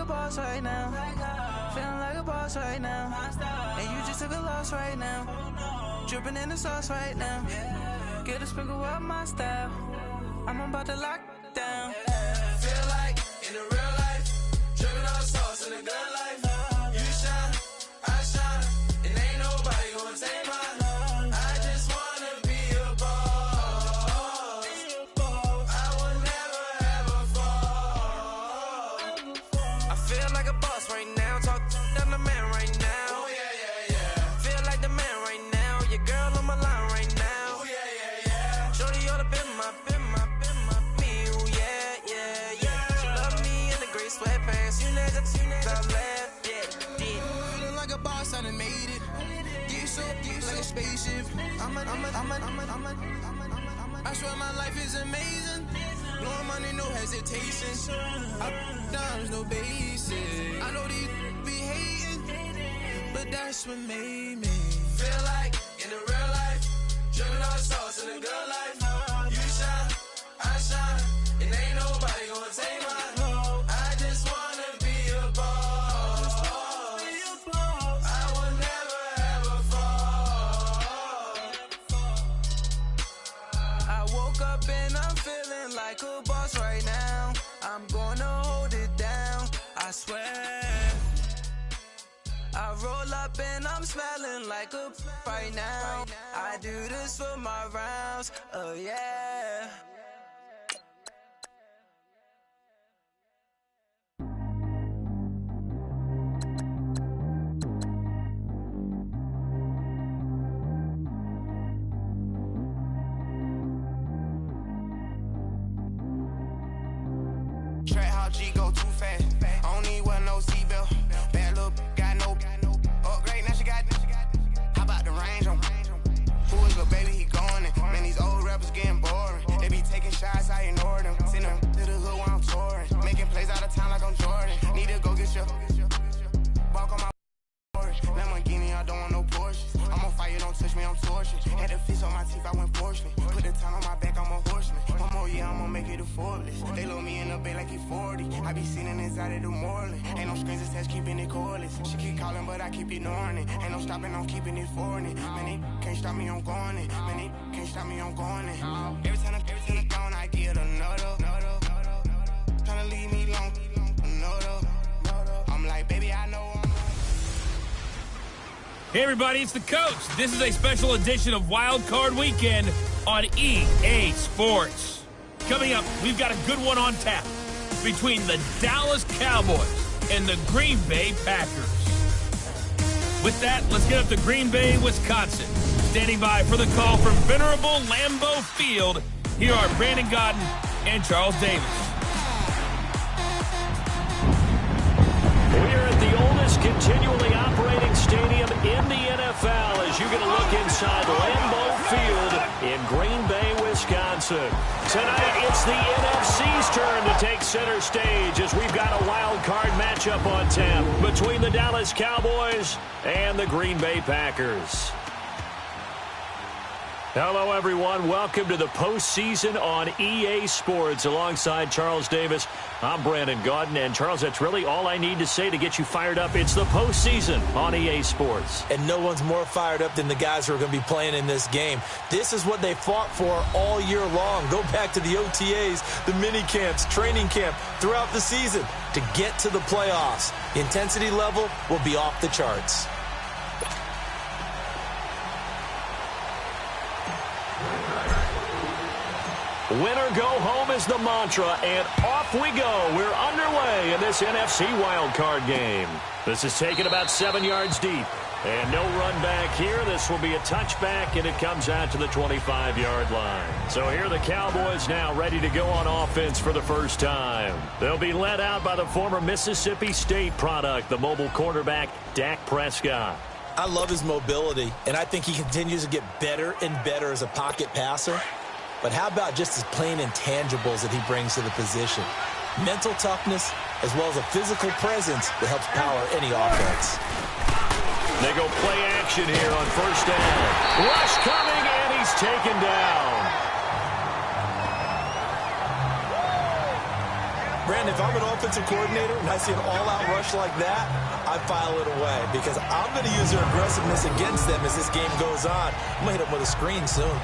a boss right now. Feeling like a boss right now. And you just took a loss right now. Dripping in the sauce right now. Get a sprinkle up my style. I'm about to lock down. Feel like in the real life, dripping on sauce in the good life. You shine, I shine, and ain't nobody gonna take mine. I just wanna be a boss. I would never ever fall. I feel like a boss right now. Talk to the man right now. Oh yeah, yeah, yeah. Feel like the man right now. Your girl on my line right now. Oh yeah, yeah, yeah. Shorty ought to been my me. Ooh, yeah, yeah, yeah. She love me in the gray sweatpants. You never left, yeah, did. Feeling like a boss, I done made it. Get so like a spaceship. I swear my life is amazing. Blowing money, no hesitation. Up, downs, no basic. I know these be hating, but that's what made me feel like in the real life, dripping on sauce in the good life. You shine, I shine, and ain't nobody gonna take mine. I just wanna be a boss. I will never ever fall. I woke up and I'm feeling like a boss right now. I'm gonna hold it down, I swear. I roll up and I'm smelling like a right now. I do this for my rounds, oh yeah. Track how G go too fast. I don't need one no seatbelt. Bad little got no upgrade. Now she got. How about the range on? Who is the baby? He going in. Man, these old rappers getting boring. They be taking shots, I ignore them. Send them to the hood while I'm touring. Making plays out of town like I'm Jordan. Need to go get your walk on my. Lamborghini, I don't want no Porsches. I'm on fire, don't touch me, I'm tortured. Had the fish on my teeth, I went porcelain. Put the town on my back, I'm a horseman. One more year, I'ma make it a Forbes. They load me in the bay like he 40. I be seen inside of the Moreland. Ain't no strings attached, keeping it cordless. She keep calling, but I keep ignoring it. Ain't no stopping, I'm keeping it foreign. Man, they can't stop me, I'm going it. Man, they can't stop me, I'm going it. Every time I'm gone, I get another. Tryna leave me long, another. I'm like, baby, I know I'm. Hey everybody, it's the Coach. This is a special edition of Wild Card Weekend on EA Sports. Coming up, we've got a good one on tap between the Dallas Cowboys and the Green Bay Packers. With that, let's get up to Green Bay, Wisconsin. Standing by for the call from venerable Lambeau Field, here are Brandon Godden and Charles Davis. We're at the oldest continually operating stadium in the NFL as you get a look inside Lambeau Field in Green Bay, Wisconsin. Tonight, it's the NFC's turn to take center stage as we've got a wild card matchup on tap between the Dallas Cowboys and the Green Bay Packers. Hello, everyone. Welcome to the postseason on EA Sports. Alongside Charles Davis, I'm Brandon Gaudin. And, Charles, that's really all I need to say to get you fired up. It's the postseason on EA Sports. And no one's more fired up than the guys who are going to be playing in this game. This is what they fought for all year long. Go back to the OTAs, the mini camps, training camp, throughout the season to get to the playoffs. The intensity level will be off the charts. Winner go home is the mantra, and off we go. We're underway in this NFC wildcard game. This is taken about 7 yards deep. And no run back here. This will be a touchback, and it comes out to the 25-yard line. So here are the Cowboys now ready to go on offense for the first time. They'll be led out by the former Mississippi State product, the mobile quarterback, Dak Prescott. I love his mobility, and I think he continues to get better and better as a pocket passer. But how about just his plain intangibles that he brings to the position? Mental toughness, as well as a physical presence that helps power any offense. They go play action here on first down. Rush coming, and he's taken down. Brandon, if I'm an offensive coordinator and I see an all-out rush like that, I file it away because I'm going to use their aggressiveness against them as this game goes on. I'm going to hit them with a screen soon.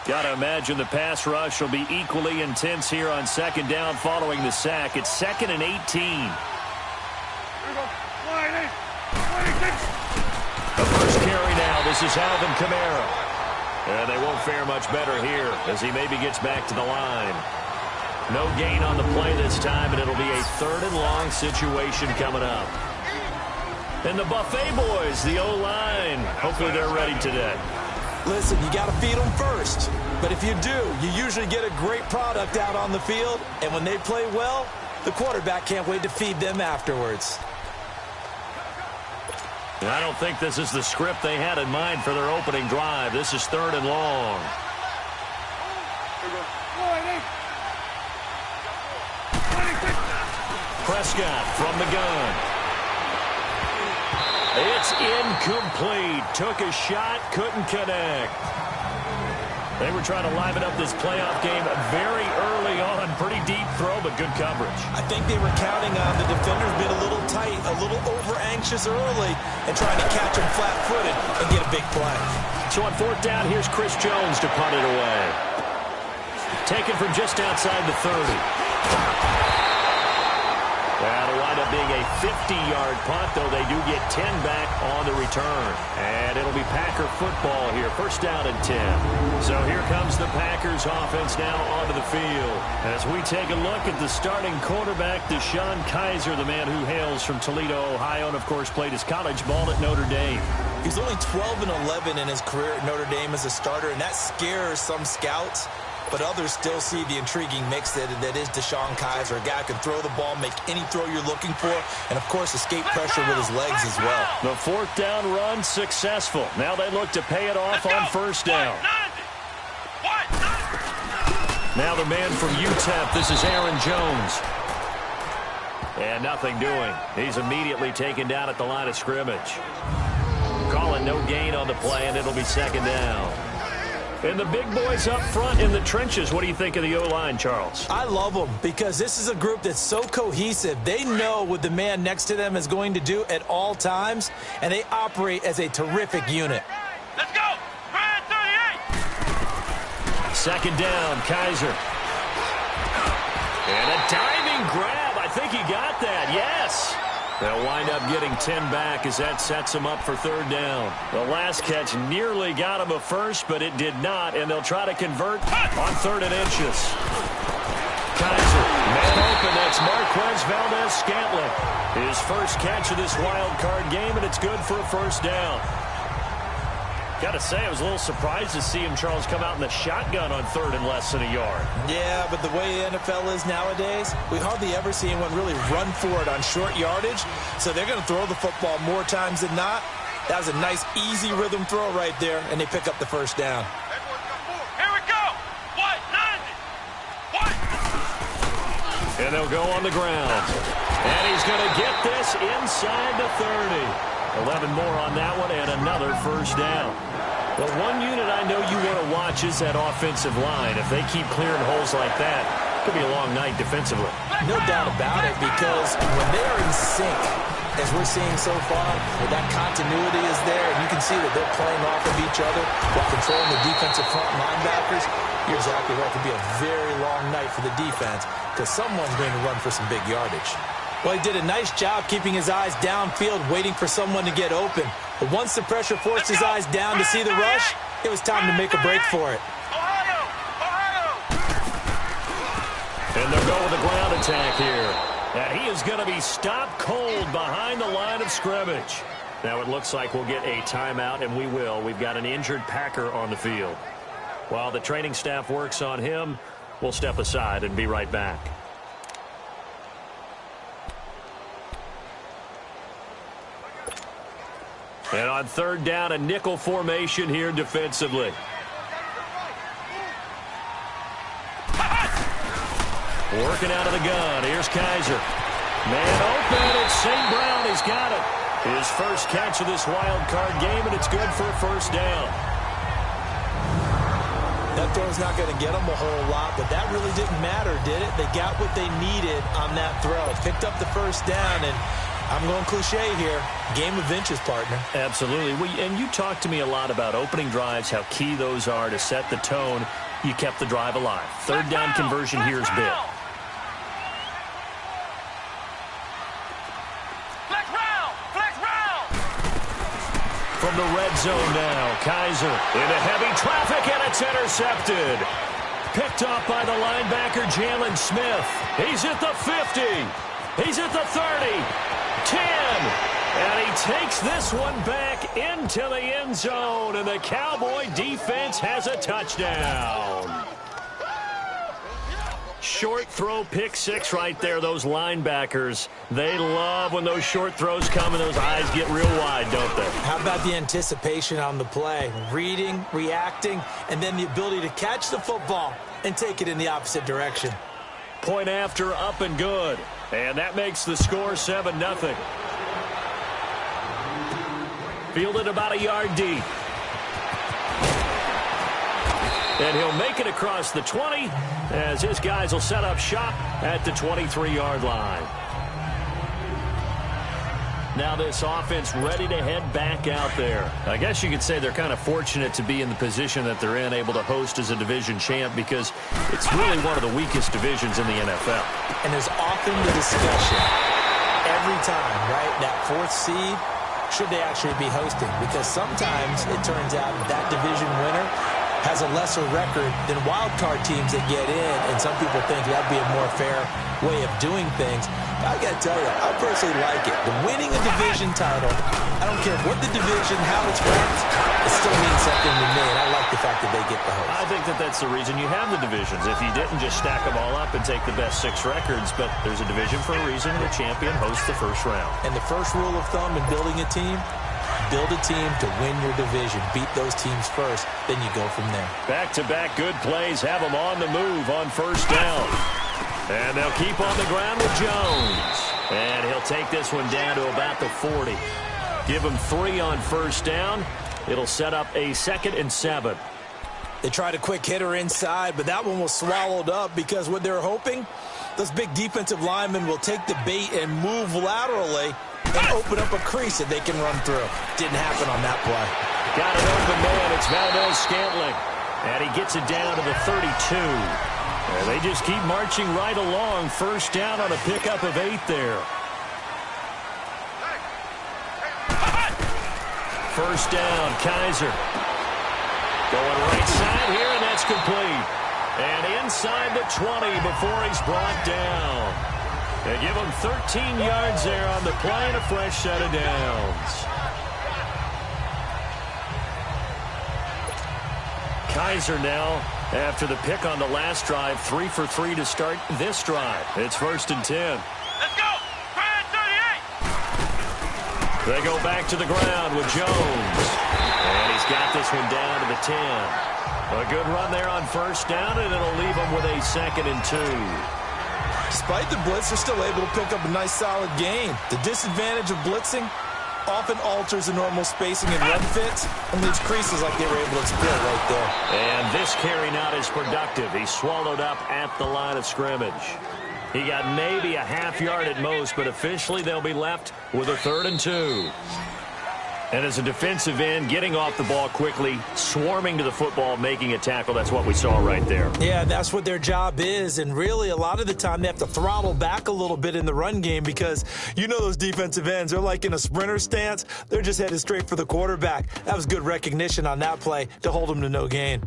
Got to imagine the pass rush will be equally intense here on second down following the sack. It's 2nd and 18. The first carry now. This is Alvin Kamara. And they won't fare much better here as he maybe gets back to the line. No gain on the play this time, and it'll be a 3rd and long situation coming up. And the Buffet boys, the O-line, hopefully they're ready today. Listen, you got to feed them first. But if you do, you usually get a great product out on the field. And when they play well, the quarterback can't wait to feed them afterwards. And I don't think this is the script they had in mind for their opening drive. This is 3rd and long. Prescott from the gun. It's incomplete. Took a shot, couldn't connect. They were trying to liven up this playoff game very early on. Pretty deep throw, but good coverage. I think they were counting on the defenders being a little tight, a little over-anxious early, and trying to catch them flat-footed and get a big play. So on 4th down, here's Chris Jones to punt it away. Taken from just outside the 30. That'll wind up being a 50-yard punt, though they do get 10 back on the return. And it'll be Packer football here, 1st down and 10. So here comes the Packers offense now onto the field. As we take a look at the starting quarterback, DeShone Kizer, the man who hails from Toledo, Ohio, and of course played his college ball at Notre Dame. He's only 12 and 11 in his career at Notre Dame as a starter, and that scares some scouts. But others still see the intriguing mix that is DeShone Kizer, a guy who can throw the ball, make any throw you're looking for, and, of course, escape pressure with his legs as well. The 4th down run successful. Now they look to pay it off on 1st down. Now the man from UTEP, this is Aaron Jones. And nothing doing. He's immediately taken down at the line of scrimmage. Calling no gain on the play, and it'll be 2nd down. And the big boys up front in the trenches. What do you think of the O-line, Charles? I love them because this is a group that's so cohesive. They know what the man next to them is going to do at all times, and they operate as a terrific unit. Let's go! 38! 2nd down, Kizer. And a diving grab. I think he got that, yes. They'll wind up getting 10 back as that sets them up for 3rd down. The last catch nearly got him a first, but it did not, and they'll try to convert on 3rd and inches. Kizer, man open, that's Marquez Valdez-Scantling. His first catch of this wild card game, and it's good for a 1st down. Got to say, I was a little surprised to see him, Charles, come out in the shotgun on 3rd and less than a yard. Yeah, but the way the NFL is nowadays, we hardly ever see anyone really run for it on short yardage. So they're going to throw the football more times than not. That was a nice, easy rhythm throw right there, and they pick up the 1st down. Here we go! What? 90! What? And they'll go on the ground. And he's going to get this inside the 30. 11 more on that one, and another 1st down. The one unit I know you want to watch is that offensive line. If they keep clearing holes like that, it could be a long night defensively. No doubt about it, because when they are in sync, as we're seeing so far, where that continuity is there, and you can see that they're playing off of each other while controlling the defensive front linebackers, you're exactly right. It could be a very long night for the defense because someone's going to run for some big yardage. Well, he did a nice job keeping his eyes downfield, waiting for someone to get open. But once the pressure forced his eyes down to see the rush, it was time to make a break for it. Ohio! And they'll go with a ground attack here. And he is going to be stopped cold behind the line of scrimmage. Now it looks like we'll get a timeout, and we will. We've got an injured Packer on the field. While the training staff works on him, we'll step aside and be right back. And on 3rd down, a nickel formation here defensively. Working out of the gun. Here's Kaiser. Man open. It's St. Brown. He's got it. His first catch of this wild card game, and it's good for a first down. That throw's not going to get them a whole lot, but that really didn't matter, did it? They got what they needed on that throw. Picked up the first down, and I'm going cliche here. Game of inches, partner. Absolutely. And you talked to me a lot about opening drives, how key those are to set the tone. You kept the drive alive. Third down conversion here is big. From the red zone now, Kaiser into heavy traffic, and it's intercepted. Picked off by the linebacker, Jalen Smith. He's at the 50. He's at the 30. 10. And he takes this one back into the end zone, and the Cowboy defense has a touchdown. Short throw, pick six right there. Those linebackers, they love when those short throws come and those eyes get real wide, don't they? How about the anticipation on the play? Reading, reacting, and then the ability to catch the football and take it in the opposite direction. Point after, up and good. And that makes the score 7-0. Fielded about a yard deep. And he'll make it across the 20 as his guys will set up shop at the 23-yard line. Now this offense ready to head back out there. I guess you could say they're kind of fortunate to be in the position that they're in, able to host as a division champ, because it's really one of the weakest divisions in the NFL. And there's often the discussion every time, right, that fourth seed, should they actually be hosting? Because sometimes it turns out that division winner has a lesser record than wild card teams that get in, and some people think that'd be a more fair way of doing things. I got to tell you, I personally like it. The winning a division title, I don't care what the division, how it's ranked, it still means something to me, and I like the fact that they get the host. I think that that's the reason you have the divisions. If you didn't just stack them all up and take the best 6 records, but there's a division for a reason, and the champion hosts the first round. And the first rule of thumb in building a team, build a team to win your division. Beat those teams first, then you go from there. Back-to-back good plays have them on the move on first down. And they'll keep on the ground with Jones. And he'll take this one down to about the 40. Give him 3 on first down. It'll set up a 2nd and 7. They tried a quick hitter inside, but that one was swallowed up because what they're hoping, those big defensive linemen will take the bait and move laterally and open up a crease that they can run through. Didn't happen on that play. Got an open man. It's Valdez-Scantling. And he gets it down to the 32. And they just keep marching right along. First down on a pickup of 8 there. First down, Kaiser. Going right side here, and that's complete. And inside the 20 before he's brought down. They give him 13 yards there on the play and a fresh set of downs. Kaiser now, after the pick on the last drive, 3 for 3 to start this drive. It's 1st and 10. Let's go! Brand 38! They go back to the ground with Jones. And he's got this one down to the 10. A good run there on first down, and it'll leave him with a 2nd and 2. Despite the blitz, they're still able to pick up a nice, solid gain. The disadvantage of blitzing often alters the normal spacing and run fits and leaves creases like they were able to exploit right there. And this carry not as productive. He's swallowed up at the line of scrimmage. He got maybe a half yard at most, but officially they'll be left with a 3rd and 2. And as a defensive end, getting off the ball quickly, swarming to the football, making a tackle, that's what we saw right there. Yeah, that's what their job is, and really a lot of the time they have to throttle back a little bit in the run game because you know those defensive ends, they're like in a sprinter stance. They're just headed straight for the quarterback. That was good recognition on that play to hold them to no gain.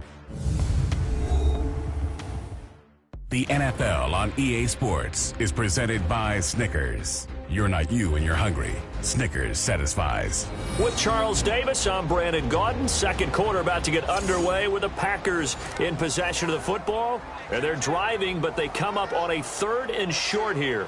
The NFL on EA Sports is presented by Snickers. You're not you when you're hungry. Snickers satisfies. With Charles Davis, I'm Brandon Gaudin. Second quarter about to get underway with the Packers in possession of the football. And they're driving, but they come up on a 3rd and short here.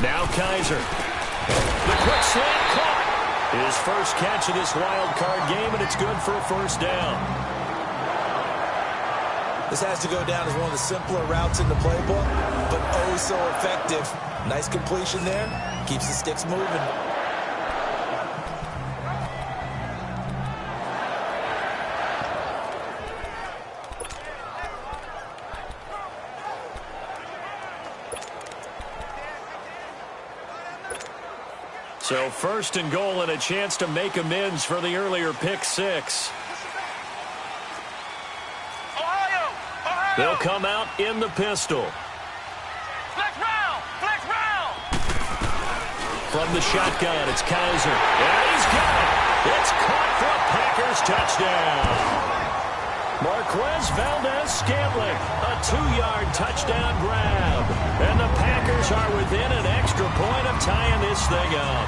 Now Kaiser. The quick slant caught. His first catch of this wild card game, and it's good for a first down. This has to go down as one of the simpler routes in the playbook, but oh so effective. Nice completion there. Keeps the sticks moving. So first and goal and a chance to make amends for the earlier pick six. Ohio! They'll come out in the pistol. Flex round! Flex round! From the shotgun, it's Kaiser. And he's got it. It's caught for a Packers touchdown. Marquez Valdez-Scantling, a 2-yard touchdown grab. And the Packers are within an extra point of tying this thing up.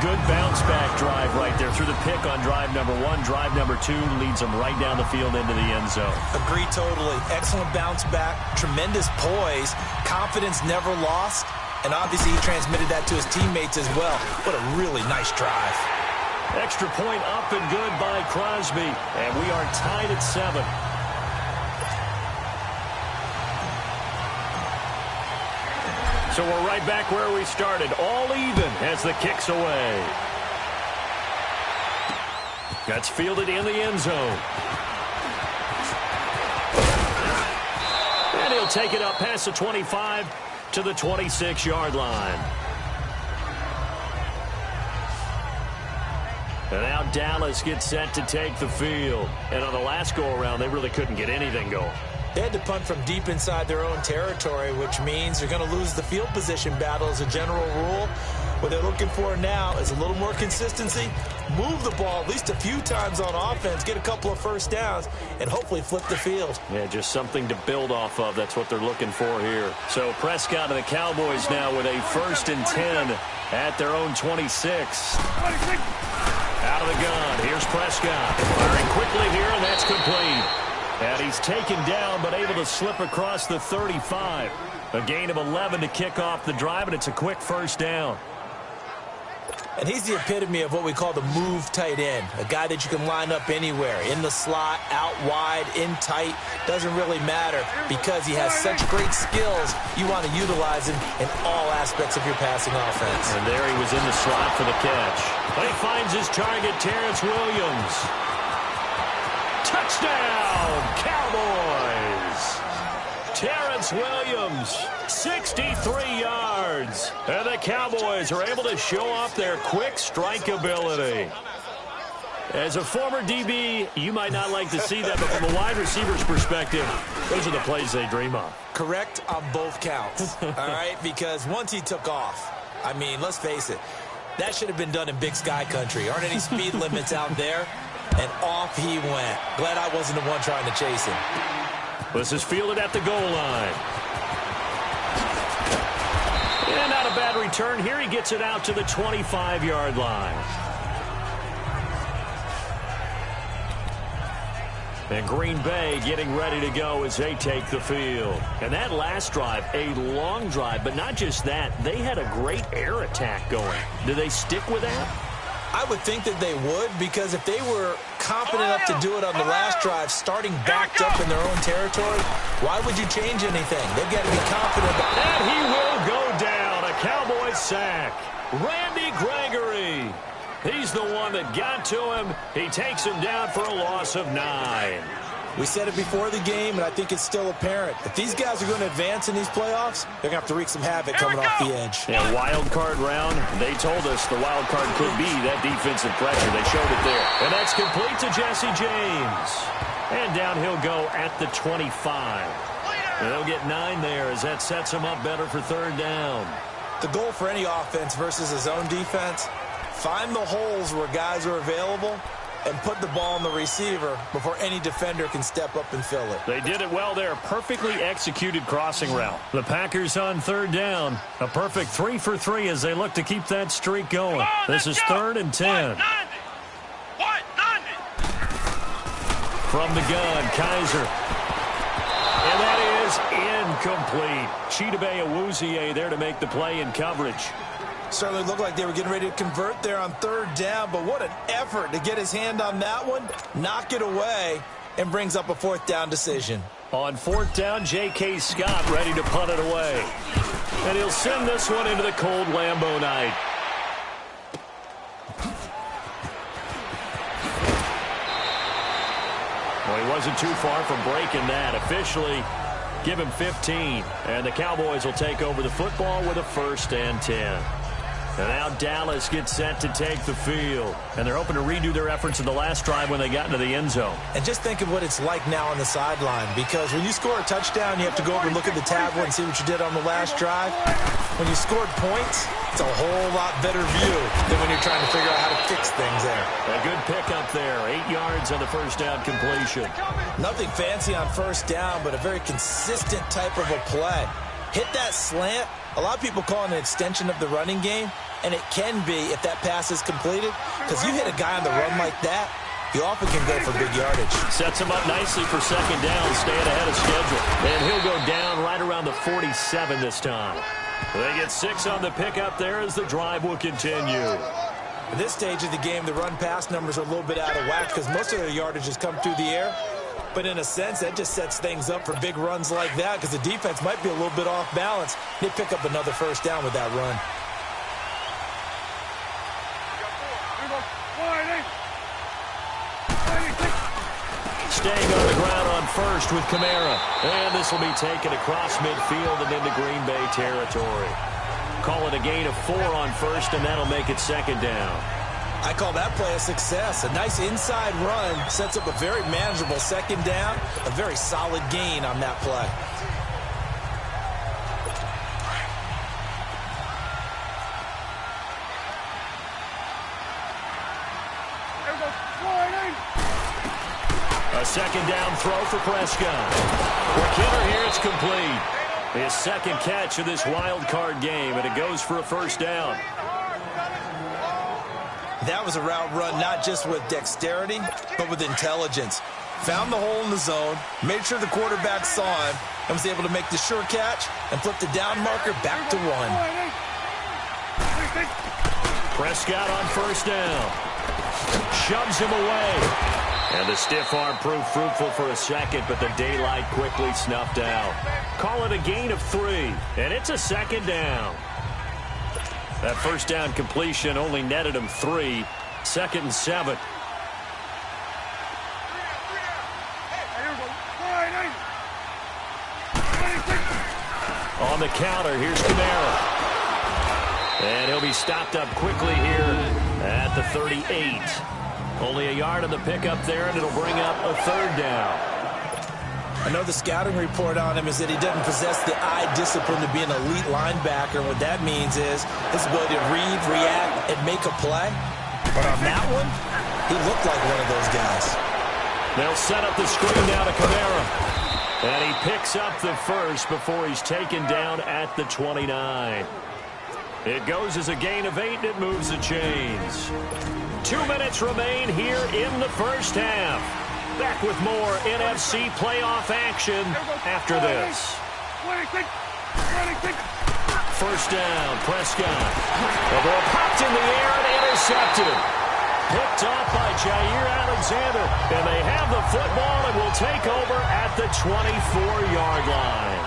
Good bounce-back drive right there through the pick on drive number 1. Drive number 2 leads them right down the field into the end zone. Agree totally. Excellent bounce back, tremendous poise, confidence never lost, and obviously he transmitted that to his teammates as well. What a really nice drive. Extra point up and good by Crosby, and we are tied at 7. So we're right back where we started, all even as the kick's away. That's fielded in the end zone. And he'll take it up past the 25 to the 26-yard line. And now Dallas gets set to take the field. And on the last go-around, they really couldn't get anything going. They had to punt from deep inside their own territory, which means you're going to lose the field position battle as a general rule. What they're looking for now is a little more consistency, move the ball at least a few times on offense, get a couple of first downs, and hopefully flip the field. Yeah, just something to build off of. That's what they're looking for here. So Prescott and the Cowboys now with a 1st and 10 at their own 26. Out of the gun. Here's Prescott. Firing quickly here, and that's complete. And he's taken down, but able to slip across the 35. A gain of 11 to kick off the drive, and it's a quick first down. And he's the epitome of what we call the move tight end, a guy that you can line up anywhere, in the slot, out wide, in tight, doesn't really matter because he has such great skills. You want to utilize him in all aspects of your passing offense. And there he was in the slot for the catch. But he finds his target, Terrence Williams. Touchdown, Cowboys! Terrence Williams, 63 yards. And the Cowboys are able to show off their quick strike ability. As a former DB, you might not like to see that, but from a wide receiver's perspective, those are the plays they dream of. Correct on both counts, all right? Because once he took off, I mean, let's face it, that should have been done in Big Sky country. Aren't any speed limits out there? And off he went. Glad I wasn't the one trying to chase him. This is fielded at the goal line. And not a bad return here. He gets it out to the 25-yard line. And Green Bay getting ready to go as they take the field. And that last drive, a long drive, but not just that. They had a great air attack going. Do they stick with that? I would think that they would, because if they were confident enough to do it on the last drive, starting backed up in their own territory, why would you change anything? They've got to be confident. And he will go down. A Cowboys sack. Randy Gregory. He's the one that got to him. He takes him down for a loss of 9. We said it before the game, and I think it's still apparent. If these guys are going to advance in these playoffs, they're going to have to wreak some havoc coming off the edge. Yeah, wild card round, they told us the wild card could be that defensive pressure. They showed it there. And that's complete to Jesse James. And down he'll go at the 25. And they'll get 9 there as that sets him up better for 3rd down. The goal for any offense versus a zone defense, find the holes where guys are available and put the ball on the receiver before any defender can step up and fill it. They did it well there. Perfectly executed crossing route. The Packers on 3rd down. A perfect 3 for 3 as they look to keep that streak going. This is 3rd and 10. From the gun, Kaiser. And that is is incomplete. Chidobe Awuzie there to make the play in coverage. Certainly looked like they were getting ready to convert there on third down, but what an effort to get his hand on that one, knock it away, and brings up a fourth down decision. On fourth down, J.K. Scott ready to punt it away. And he'll send this one into the cold Lambeau night. Well, he wasn't too far from breaking that. Officially, give him 15. And the Cowboys will take over the football with a 1st and 10. And now Dallas gets set to take the field. And they're hoping to redo their efforts in the last drive when they got into the end zone. And just think of what it's like now on the sideline, because when you score a touchdown, you have to go over and look at the tablet and see what you did on the last drive. When you scored points, it's a whole lot better view than when you're trying to figure out how to fix things there. A good pickup there. 8 yards on the first down completion. Nothing fancy on first down, but a very consistent type of a play. Hit that slant. A lot of people call it an extension of the running game, and it can be if that pass is completed, because you hit a guy on the run like that, you often can go for big yardage. Sets him up nicely for second down, staying ahead of schedule. And he'll go down right around the 47 this time. They get 6 on the pickup there as the drive will continue. At this stage of the game, the run-pass numbers are a little bit out of whack because most of their yardage has come through the air. But in a sense, that just sets things up for big runs like that because the defense might be a little bit off balance. They pick up another first down with that run. Staying on the ground on first with Kamara. And this will be taken across midfield and into Green Bay territory. Call it a gain of 4 on first, and that'll make it second down. I call that play a success. A nice inside run sets up a very manageable second down. A very solid gain on that play. A second down throw for Prescott. For Kittle here, it's complete. His second catch of this wild card game, and it goes for a first down. That was a route run not just with dexterity, but with intelligence. Found the hole in the zone, made sure the quarterback saw him, and was able to make the sure catch and flip the down marker back to 1. Prescott on first down. Shoves him away. And the stiff arm proved fruitful for a second, but the daylight quickly snuffed out. Call it a gain of 3, and it's a second down. That first down completion only netted him 3. 2nd and 7. On the counter, here's Kamara. And he'll be stopped up quickly here at the 38. Only a yard on the pickup there, and it'll bring up a 3rd down. I know the scouting report on him is that he doesn't possess the eye discipline to be an elite linebacker. What that means is his ability to read, react, and make a play. But on that one, he looked like one of those guys. They'll set up the screen down to Kamara. And he picks up the first before he's taken down at the 29. It goes as a gain of 8, and it moves the chains. 2 minutes remain here in the first half. Back with more NFC playoff action after this. First down, Prescott. The ball popped in the air and intercepted. Picked off by Jair Alexander. And they have the football and will take over at the 24-yard line.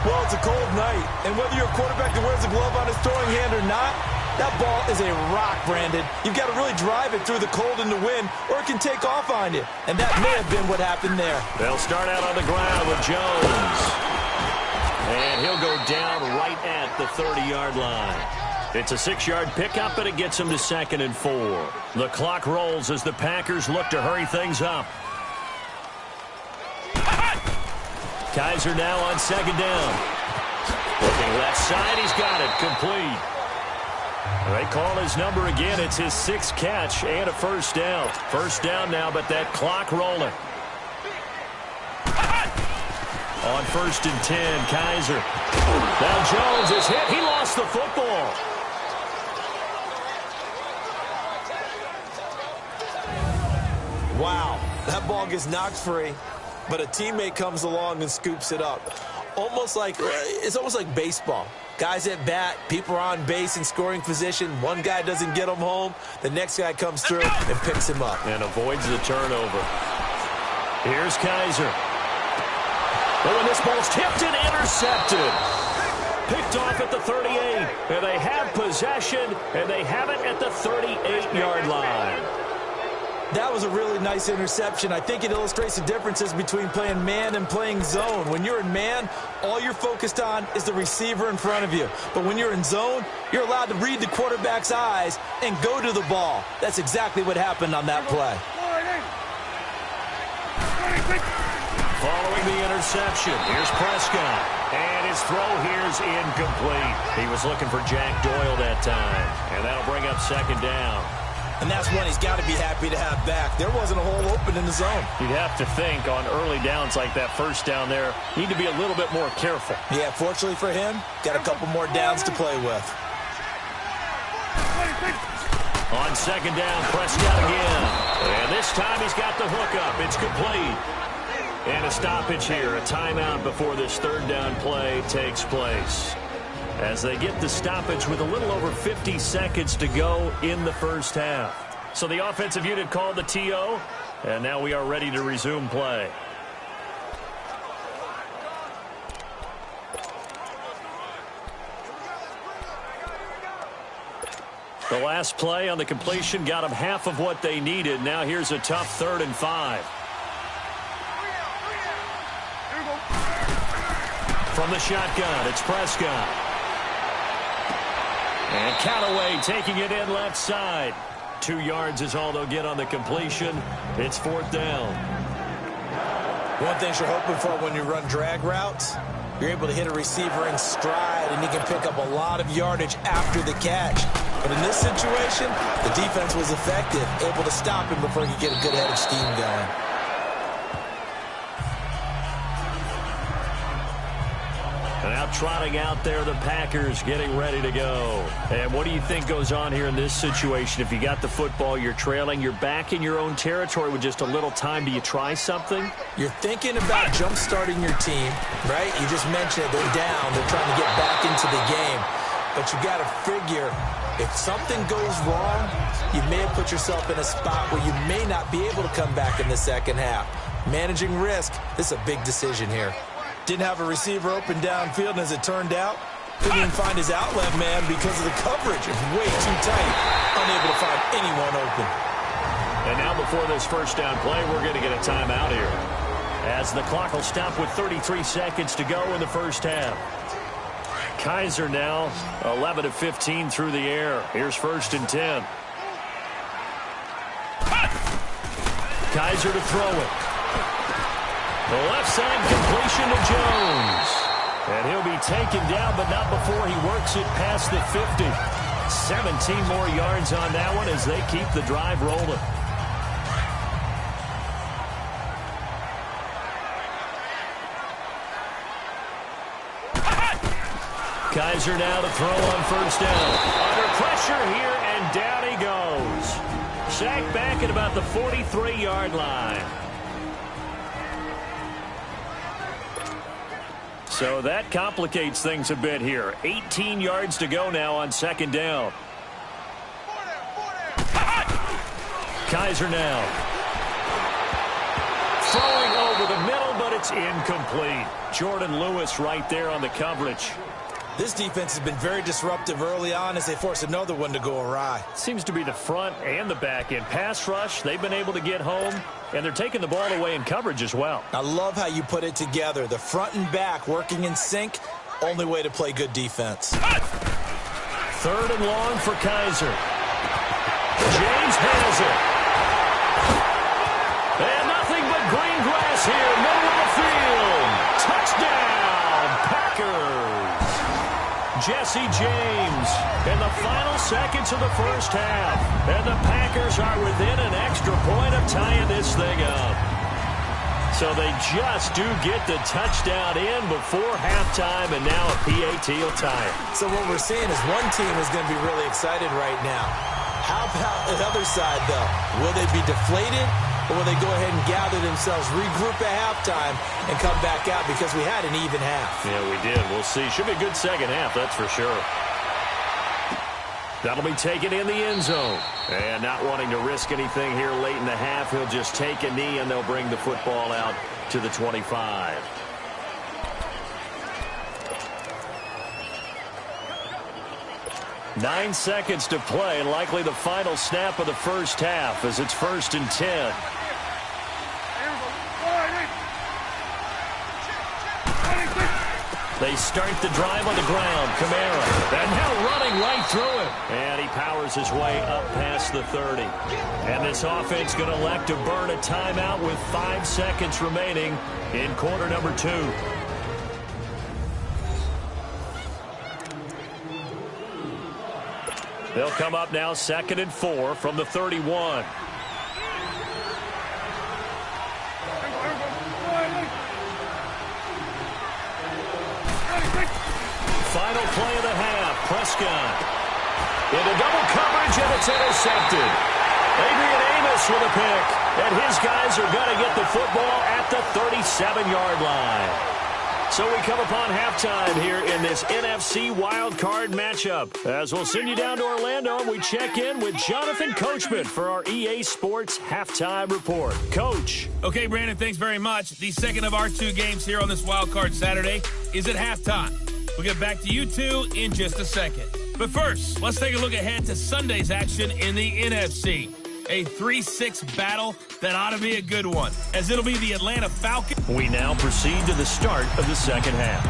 Well, it's a cold night, and whether you're a quarterback that wears a glove on his throwing hand or not, that ball is a rock, Brandon. You've got to really drive it through the cold and the wind, or it can take off on you. And that may have been what happened there. They'll start out on the ground with Jones. And he'll go down right at the 30-yard line. It's a 6-yard pickup, and it gets him to 2nd and 4. The clock rolls as the Packers look to hurry things up. Kaiser now on 2nd down. Looking left side, he's got it, complete. They call his number again. It's his 6th catch and a first down. First down now, but that clock rolling. On 1st and 10, Kaiser. Now Jones is hit. He lost the football. Wow, that ball gets knocked free. but a teammate comes along and scoops it up. It's almost like baseball. Guys at bat, people are on base in scoring position. One guy doesn't get him home. The next guy comes through and picks him up. And avoids the turnover. Here's Kaiser. Oh, and this ball's tipped and intercepted. Picked off at the 38. And they have possession, and they have it at the 38-yard line. That was a really nice interception. I think it illustrates the differences between playing man and playing zone. When you're in man, all you're focused on is the receiver in front of you. But when you're in zone, you're allowed to read the quarterback's eyes and go to the ball. That's exactly what happened on that play. Following the interception, here's Prescott. And his throw here's incomplete. He was looking for Jack Doyle that time. And that'll bring up second down. And that's one he's got to be happy to have back. There wasn't a hole open in the zone. You'd have to think on early downs like that first down there, need to be a little bit more careful. Yeah, fortunately for him, got a couple more downs to play with. On second down, Prescott again. And this time he's got the hook up. It's complete. And a stoppage here, a timeout before this third down play takes place. As they get the stoppage with a little over 50 seconds to go in the first half. So the offensive unit called the TO, and now we are ready to resume play. The last play on the completion got them half of what they needed. Now here's a tough 3rd and 5. From the shotgun, it's Prescott. And Callaway taking it in left side. 2 yards is all they'll get on the completion. It's 4th down. One thing you're hoping for when you run drag routes, you're able to hit a receiver in stride, and he can pick up a lot of yardage after the catch. But in this situation, the defense was effective, able to stop him before he could get a good head of steam going. And now trotting out there, the Packers getting ready to go. And what do you think goes on here in this situation? If you got the football, you're trailing, you're back in your own territory with just a little time. Do you try something? You're thinking about jump-starting your team, right? You just mentioned it. They're down. They're trying to get back into the game. But you got to figure, if something goes wrong, you may have put yourself in a spot where you may not be able to come back in the second half. Managing risk, this is a big decision here. Didn't have a receiver open downfield, and as it turned out, couldn't even find his outlet man because of the coverage. It was way too tight. Unable to find anyone open. And now before this first down play, we're going to get a timeout here. As the clock will stop with 33 seconds to go in the first half. Kaiser now 11 of 15 through the air. Here's 1st and 10. Kaiser to throw it. The left side completion to Jones. And he'll be taken down, but not before he works it past the 50. 17 more yards on that one as they keep the drive rolling. Kaiser now to throw on first down. Under pressure here, and down he goes. Sacked back at about the 43-yard line. So that complicates things a bit here. 18 yards to go now on second down. Kaiser now. Throwing over the middle, but it's incomplete. Jordan Lewis right there on the coverage. This defense has been very disruptive early on as they force another one to go awry. Seems to be the front and the back end. Pass rush, they've been able to get home, and they're taking the ball away in coverage as well. I love how you put it together. The front and back working in sync, only way to play good defense. 3rd and long for Kaiser. James has it. And nothing but green grass here, middle of the field. Touchdown, Packers. Jesse James in the final seconds of the first half. And the Packers are within an extra point of tying this thing up. So they just do get the touchdown in before halftime, and now a PAT will tie it. So what we're seeing is one team is going to be really excited right now. How about the other side, though? Will they be deflated, or will they go ahead and gather themselves, regroup at halftime, and come back out because we had an even half? Yeah, we did. We'll see. Should be a good second half, that's for sure. That'll be taken in the end zone. And not wanting to risk anything here late in the half, he'll just take a knee, and they'll bring the football out to the 25. Nine seconds to play, likely the final snap of the first half as it's 1st and 10. They start the drive on the ground. Kamara. And now running right through him. And he powers his way up past the 30. And this offense going to elect to burn a timeout with 5 seconds remaining in quarter number 2. They'll come up now 2nd and 4 from the 31. Final play of the half. Prescott into double coverage, and it's intercepted. Adrian Amos with a pick, and his guys are going to get the football at the 37-yard line. So we come upon halftime here in this NFC wildcard matchup. As we'll send you down to Orlando, and we check in with Jonathan Coachman for our EA Sports Halftime Report. Coach. Okay, Brandon, thanks very much. The second of our 2 games here on this wildcard Saturday is at halftime. We'll get back to you two in just a second. But first, let's take a look ahead to Sunday's action in the NFC. A 3-6 battle that ought to be a good one, as it'll be the Atlanta Falcons. We now proceed to the start of the second half.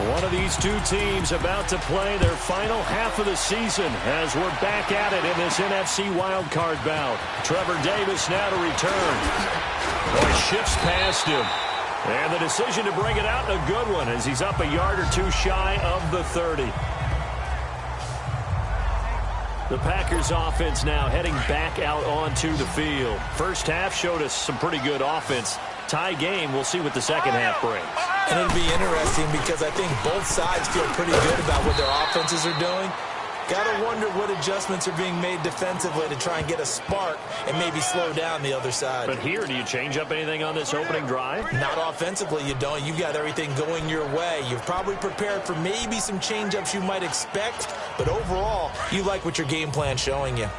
One of these 2 teams about to play their final half of the season as we're back at it in this NFC wildcard bout. Trevor Davis now to return. Boy, shifts past him. And the decision to bring it out, a good one, as he's up a yard or 2 shy of the 30. The Packers offense now heading back out onto the field. First half showed us some pretty good offense. Tie game, we'll see what the second half brings. And it'll be interesting because I think both sides feel pretty good about what their offenses are doing. Got to wonder what adjustments are being made defensively to try and get a spark and maybe slow down the other side. But here, do you change up anything on this opening drive? Not offensively, you don't. You've got everything going your way. You've probably prepared for maybe some change-ups you might expect, but overall, you like what your game plan's showing you.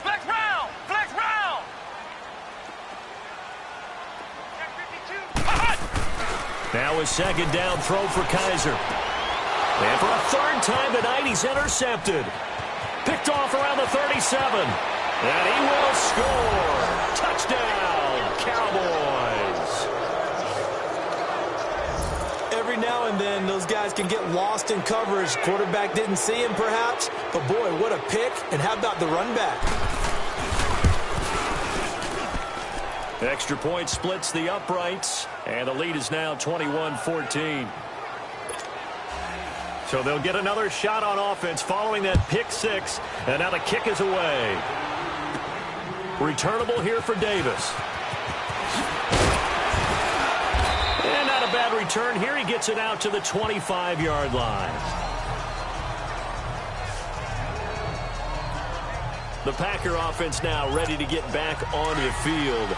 Flex round! Flex round! Now a second down throw for Kaiser. And for a 3rd time tonight, he's intercepted. Picked off around the 37. And he will score. Touchdown, Cowboys. Every now and then, those guys can get lost in coverage. Quarterback didn't see him, perhaps. But, boy, what a pick. And how about the run back? Extra point splits the uprights. And the lead is now 21-14. So they'll get another shot on offense following that pick 6. And now the kick is away. Returnable here for Davis. And not a bad return here. He gets it out to the 25-yard line. The Packer offense now ready to get back on the field.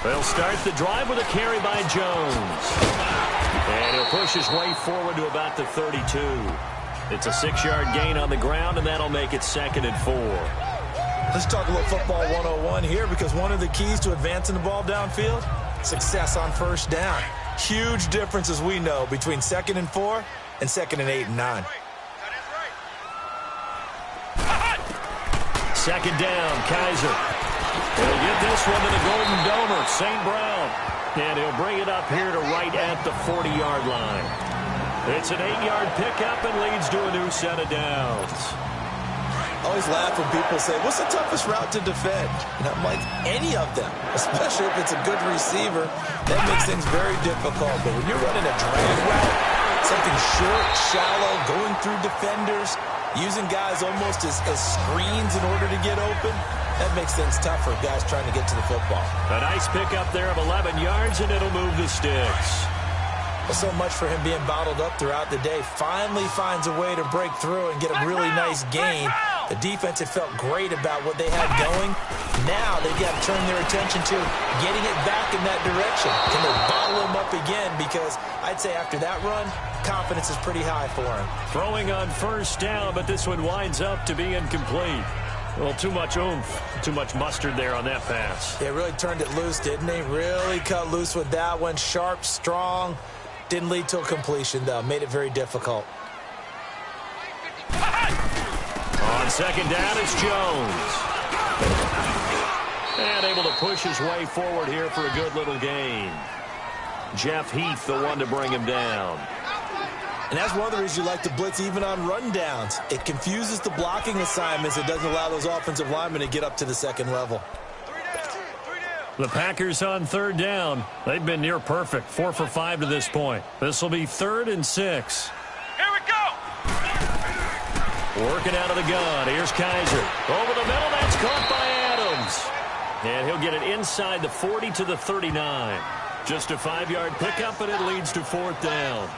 They'll start the drive with a carry by Jones. And he'll push his way forward to about the 32. It's a 6-yard gain on the ground, and that'll make it 2nd and 4. Let's talk a little football 101 here, because one of the keys to advancing the ball downfield, success on first down. Huge difference, as we know, between 2nd and 4 and 2nd and 8 and 9. Second down, Kaiser. He'll get this one to the Golden Domer, St. Brown. And he'll bring it up here to right at the 40-yard line. It's an 8-yard pickup and leads to a new set of downs. I always laugh when people say, what's the toughest route to defend? And I'm like, any of them, especially if it's a good receiver. That makes things very difficult. But when you're running a drag route, something short, shallow, going through defenders, using guys almost as screens in order to get open, That makes things tough for guys trying to get to the football. A nice pickup there of 11 yards, and it'll move the sticks. Well, so much for him being bottled up throughout the day. Finally finds a way to break through and get a really nice gain. The defense had felt great about what they had going. Now they've got to turn their attention to getting it back in that direction. Can they bottle him up again? Because I'd say after that run, confidence is pretty high for him. Throwing on first down, but this one winds up to be incomplete. Well, too much oomph, too much mustard there on that pass. They really turned it loose, didn't they? Really cut loose with that one. Sharp, strong. Didn't lead to a completion, though. Made it very difficult. On second down, it's Jones. And able to push his way forward here for a good little gain. Jeff Heath, the one to bring him down. And that's one of the reasons you like to blitz even on rundowns. It confuses the blocking assignments. It doesn't allow those offensive linemen to get up to the second level. The Packers on third down. They've been near perfect, 4 for 5 to this point. This will be 3rd and 6. Here we go. Working out of the gun. Here's Kaiser. Over the middle. That's caught by Adams. And he'll get it inside the 40 to the 39. Just a 5-yard pickup, and it leads to 4th down.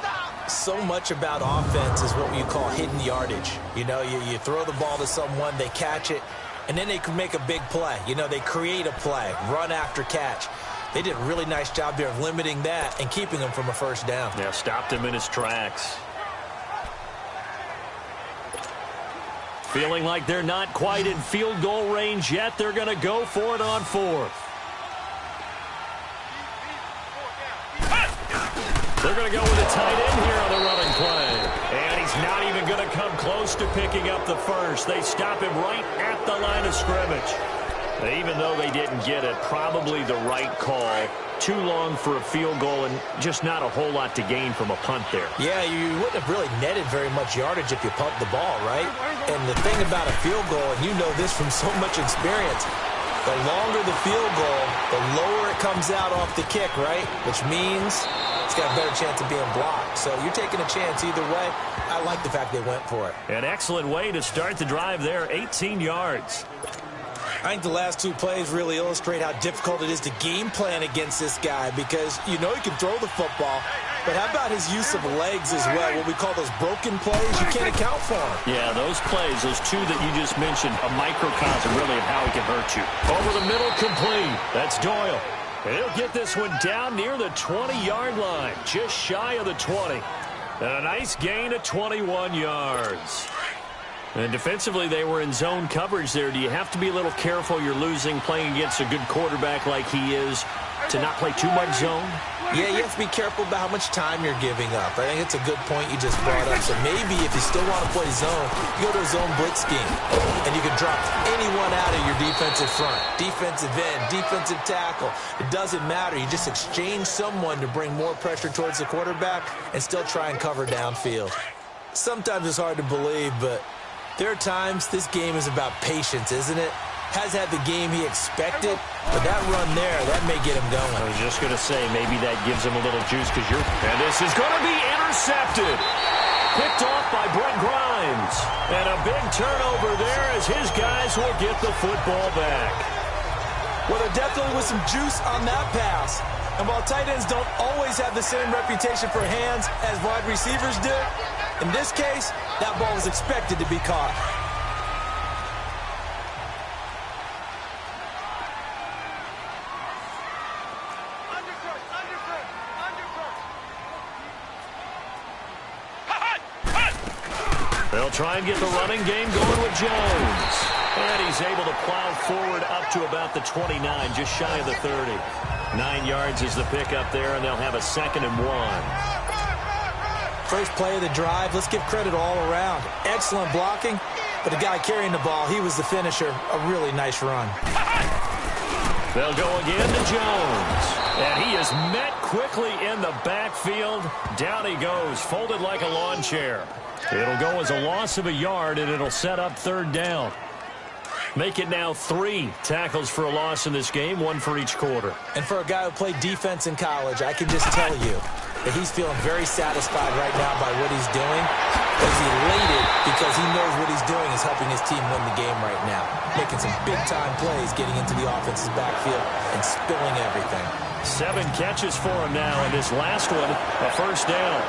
So much about offense is what you call hidden yardage. You know, you throw the ball to someone, they catch it, and then they can make a big play. You know, they create a play, run after catch. They did a really nice job there of limiting that and keeping him from a first down. Yeah, stopped him in his tracks. Feeling like they're not quite in field goal range yet. They're going to go for it on 4th. They're going to go with a tight end here on the running play. And he's not even going to come close to picking up the first. They stop him right at the line of scrimmage. Even though they didn't get it, probably the right call. Too long for a field goal and just not a whole lot to gain from a punt there. Yeah, you wouldn't have really netted very much yardage if you pumped the ball, right? And the thing about a field goal, and you know this from so much experience, the longer the field goal, the lower it comes out off the kick, right? Which means it's got a better chance of being blocked. So you're taking a chance either way. I like the fact they went for it. An excellent way to start the drive there, 18 yards. I think the last 2 plays really illustrate how difficult it is to game plan against this guy because you know he can throw the football, but how about his use of legs as well? What we call those broken plays, you can't account for them. Yeah, those plays, those 2 that you just mentioned, a microcosm really of how he can hurt you. Over the middle, complete. That's Doyle. And he'll get this one down near the 20-yard line, just shy of the 20. And a nice gain of 21 yards. And defensively, they were in zone coverage there. Do you have to be a little careful you're losing playing against a good quarterback like he is to not play too much zone? Yeah, you have to be careful about how much time you're giving up. I think it's a good point you just brought up. So maybe if you still want to play zone, you go to a zone blitz scheme. And you can drop anyone out of your defensive front. Defensive end, defensive tackle. It doesn't matter. You just exchange someone to bring more pressure towards the quarterback and still try and cover downfield. Sometimes it's hard to believe, but there are times this game is about patience, isn't it? Has had the game he expected, but that run there, that may get him going. I was just going to say, maybe that gives him a little juice because you're... And this is going to be intercepted. Picked off by Brent Grimes. And a big turnover there as his guys will get the football back. Well, there definitely was some juice on that pass. And while tight ends don't always have the same reputation for hands as wide receivers do, in this case, that ball was expected to be caught. They'll try and get the running game going with Jones. And he's able to plow forward up to about the 29, just shy of the 30. 9 yards is the pickup there, and they'll have a 2nd and 1. First play of the drive, let's give credit all around. Excellent blocking, but the guy carrying the ball, he was the finisher. A really nice run. They'll go again to Jones. And he is met quickly in the backfield. Down he goes, folded like a lawn chair. It'll go as a loss of a yard, and it'll set up 3rd down. Make it now 3 tackles for a loss in this game, 1 for each quarter. And for a guy who played defense in college, I can just tell you, that he's feeling very satisfied right now by what he's doing. He's elated because he knows what he's doing is helping his team win the game right now. Making some big-time plays, getting into the offense's backfield and spilling everything. 7 catches for him now, and this last one, a first down.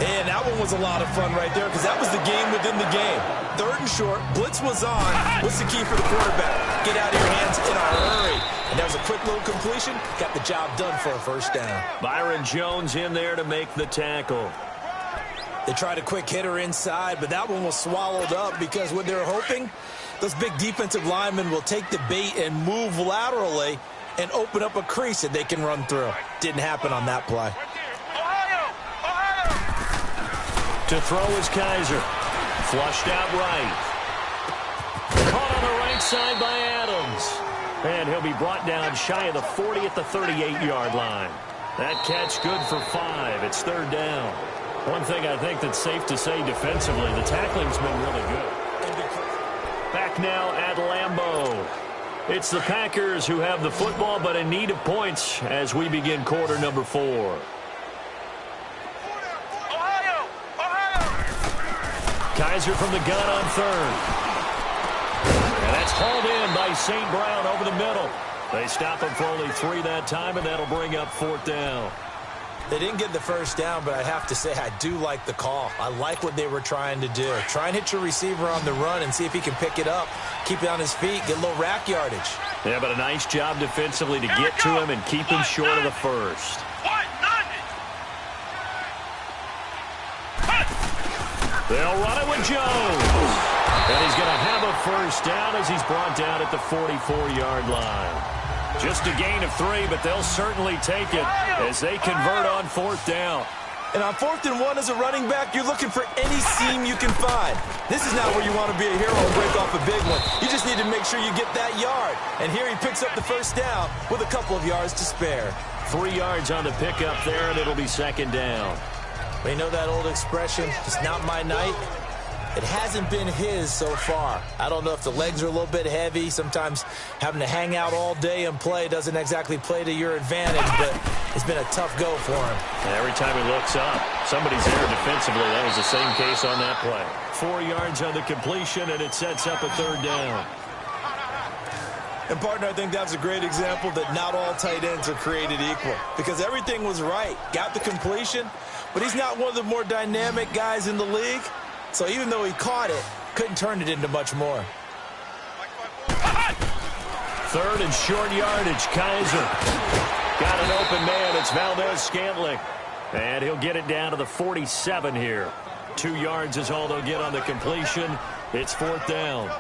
And that one was a lot of fun right there because that was the game within the game. 3rd and short, blitz was on. What's the key for the quarterback? Get out of your hands in a hurry. And that was a quick little completion. Got the job done for a first down. Byron Jones in there to make the tackle. They tried a quick hitter inside, but that one was swallowed up because what they're hoping, those big defensive linemen will take the bait and move laterally and open up a crease that they can run through. Didn't happen on that play. To throw is Kaiser. Flushed out right. Caught on the right side by Adams. And he'll be brought down shy of the 40 at the 38-yard line. That catch good for 5. It's 3rd down. One thing I think that's safe to say defensively, the tackling's been really good. Back now at Lambeau. It's the Packers who have the football, but in need of points as we begin quarter number 4. Kaiser from the gun on 3rd. And that's hauled in by St. Brown over the middle. They stop him for only 3 that time, and that'll bring up 4th down. They didn't get the first down, but I have to say I do like the call. I like what they were trying to do. Try and hit your receiver on the run and see if he can pick it up, keep it on his feet, get a little rack yardage. Yeah, but a nice job defensively to get to him and keep him short of the first. They'll run it with Jones. And he's going to have a first down as he's brought down at the 44-yard line. Just a gain of 3, but they'll certainly take it as they convert on 4th down. And on 4th and 1 as a running back, you're looking for any seam you can find. This is not where you want to be a hero and break off a big one. You just need to make sure you get that yard. And here he picks up the first down with a couple of yards to spare. 3 yards on the pickup there, and it'll be 2nd down. You know that old expression, it's not my night? It hasn't been his so far. I don't know if the legs are a little bit heavy. Sometimes having to hang out all day and play doesn't exactly play to your advantage, but it's been a tough go for him. And every time he looks up, somebody's there defensively. That was the same case on that play. 4 yards on the completion, and it sets up a 3rd down. And, partner, I think that's a great example that not all tight ends are created equal because everything was right. Got the completion, but he's not one of the more dynamic guys in the league. So even though he caught it, couldn't turn it into much more. 3rd and short yardage. Kaiser got an open man. It's Valdez-Scantling. And he'll get it down to the 47 here. 2 yards is all they'll get on the completion. It's 4th down.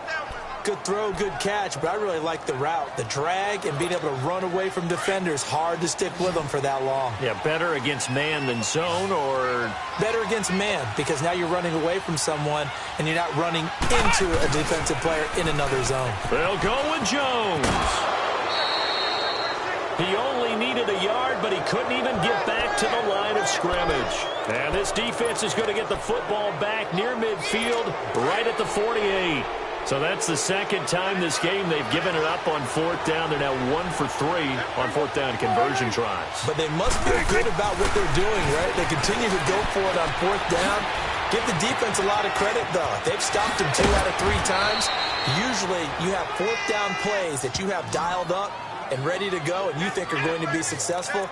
Good throw, good catch, but I really like the route. The drag and being able to run away from defenders, hard to stick with them for that long. Yeah, better against man than zone, or? Better against man, because now you're running away from someone and you're not running into a defensive player in another zone. They'll go with Jones. He only needed a yard, but he couldn't even get back to the line of scrimmage. And this defense is going to get the football back near midfield, right at the 48. So that's the 2nd time this game they've given it up on 4th down. They're now 1 for 3 on 4th down conversion tries. But they must feel good about what they're doing, right? They continue to go for it on 4th down. Give the defense a lot of credit, though. They've stopped them 2 out of 3 times. Usually you have 4th down plays that you have dialed up and ready to go and you think are going to be successful.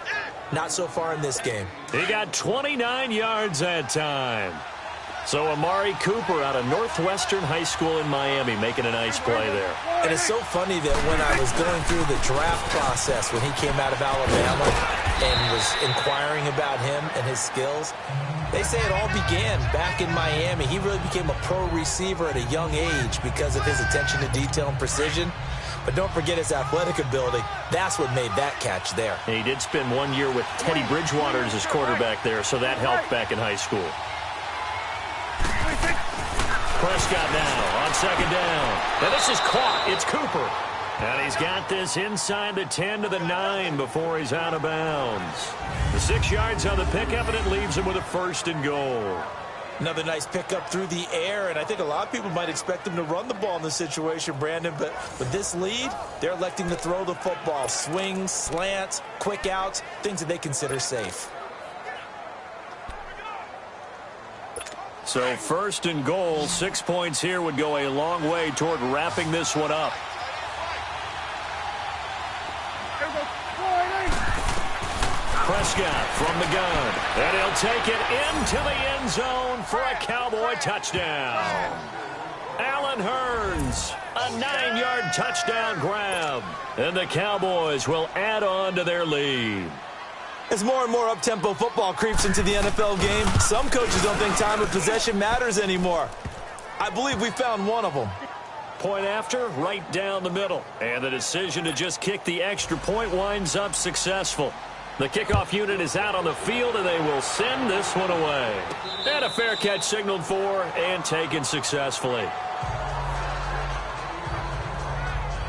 Not so far in this game. He got 29 yards that time. So Amari Cooper out of Northwestern High School in Miami making a nice play there. And it's so funny that when I was going through the draft process when he came out of Alabama and was inquiring about him and his skills, they say it all began back in Miami. He really became a pro receiver at a young age because of his attention to detail and precision. But don't forget his athletic ability. That's what made that catch there. And he did spend 1 year with Teddy Bridgewater as his quarterback there, so that helped back in high school. Prescott now on 2nd down. Now this is caught. It's Cooper. And he's got this inside the 10 to the 9 before he's out of bounds. The 6 yards on the pickup, and it leaves him with a 1st and goal. Another nice pickup through the air, and I think a lot of people might expect him to run the ball in this situation, Brandon, but with this lead, they're electing to throw the football. Swings, slants, quick outs, things that they consider safe. So first and goal, 6 points here would go a long way toward wrapping this one up. Prescott from the gun, and he'll take it into the end zone for a Cowboy touchdown. Allen Hurns, a 9-yard touchdown grab, and the Cowboys will add on to their lead. As more and more up-tempo football creeps into the NFL game, some coaches don't think time of possession matters anymore. I believe we found one of them. Point after, right down the middle. And the decision to just kick the extra point winds up successful. The kickoff unit is out on the field, and they will send this one away. And a fair catch signaled for and taken successfully.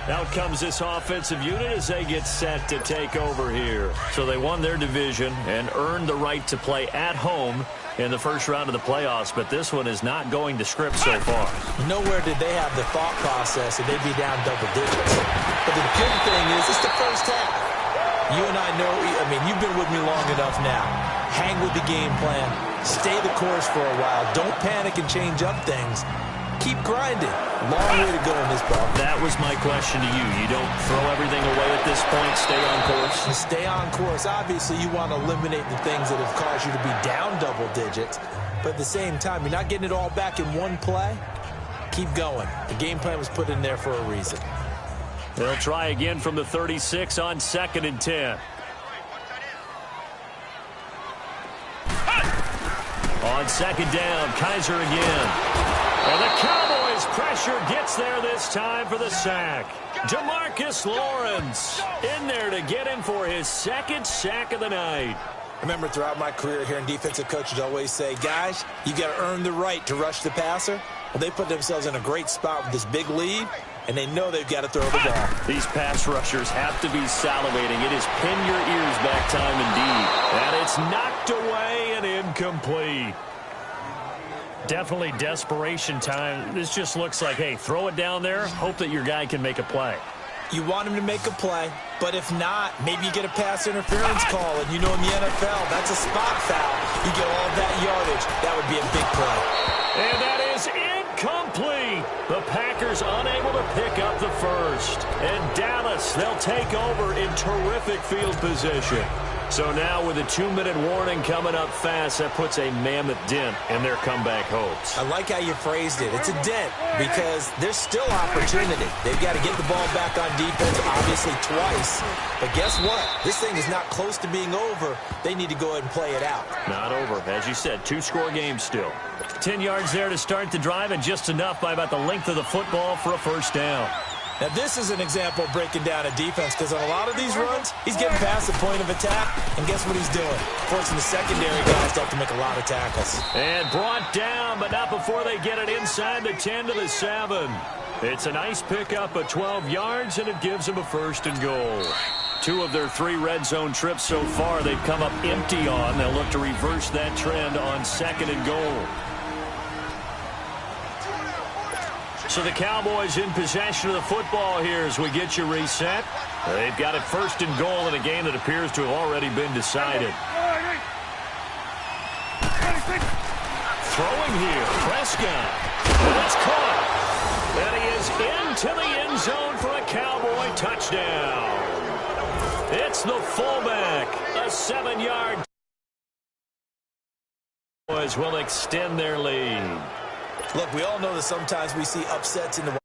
Out comes this offensive unit as they get set to take over here. So they won their division and earned the right to play at home in the first round of the playoffs, but this one is not going to script so far. Nowhere did they have the thought process that they'd be down double digits. But the good thing is it's the first half. You and I know, you've been with me long enough now. Hang with the game plan. Stay the course for a while. Don't panic and change up things. Keep grinding. Long way to go in this ball. That was my question to you. You don't throw everything away at this point. Stay on course. And stay on course. Obviously, you want to eliminate the things that have caused you to be down double digits. But at the same time, you're not getting it all back in one play. Keep going. The game plan was put in there for a reason. They'll try again from the 36 on 2nd and 10. On 2nd down, Kaiser again. And the Cowboys' pressure gets there this time for the sack. DeMarcus Lawrence in there to get him for his 2nd sack of the night. I remember throughout my career hearing defensive coaches always say, guys, you got to earn the right to rush the passer. Well, they put themselves in a great spot with this big lead, and they know they've got to throw the ball. These pass rushers have to be salivating. It is pin your ears back time indeed. And it's knocked away and incomplete. Definitely desperation time. This just looks like, hey, throw it down there, hope that your guy can make a play. You want him to make a play, but if not, maybe you get a pass interference call, and you know in the NFL, that's a spot foul. You get all that yardage. That would be a big play. And that is incomplete. The Packers unable to pick up the first. And Dallas, they'll take over in terrific field position. So now with a 2-minute warning coming up fast, that puts a mammoth dent in their comeback hopes. I like how you phrased it. It's a dent because there's still opportunity. They've got to get the ball back on defense, obviously twice. But guess what? This thing is not close to being over. They need to go ahead and play it out. Not over. As you said, 2-score game still. 10 yards there to start the drive, and just enough by about the length of the football for a first down. Now, this is an example of breaking down a defense because on a lot of these runs, he's getting past the point of attack, and guess what he's doing? Forcing the secondary guys to have to make a lot of tackles. And brought down, but not before they get it inside the 10 to the 7. It's a nice pickup of 12 yards, and it gives them a 1st and goal. 2 of their 3 red zone trips so far they've come up empty on. They'll look to reverse that trend on 2nd and goal. So the Cowboys in possession of the football here as we get you reset. They've got it 1st and goal in a game that appears to have already been decided. Throwing here, Prescott. And it's caught. And he is into the end zone for a Cowboy touchdown. It's the fullback, a 7-yard. Cowboys will extend their lead. Look, we all know that sometimes we see upsets in the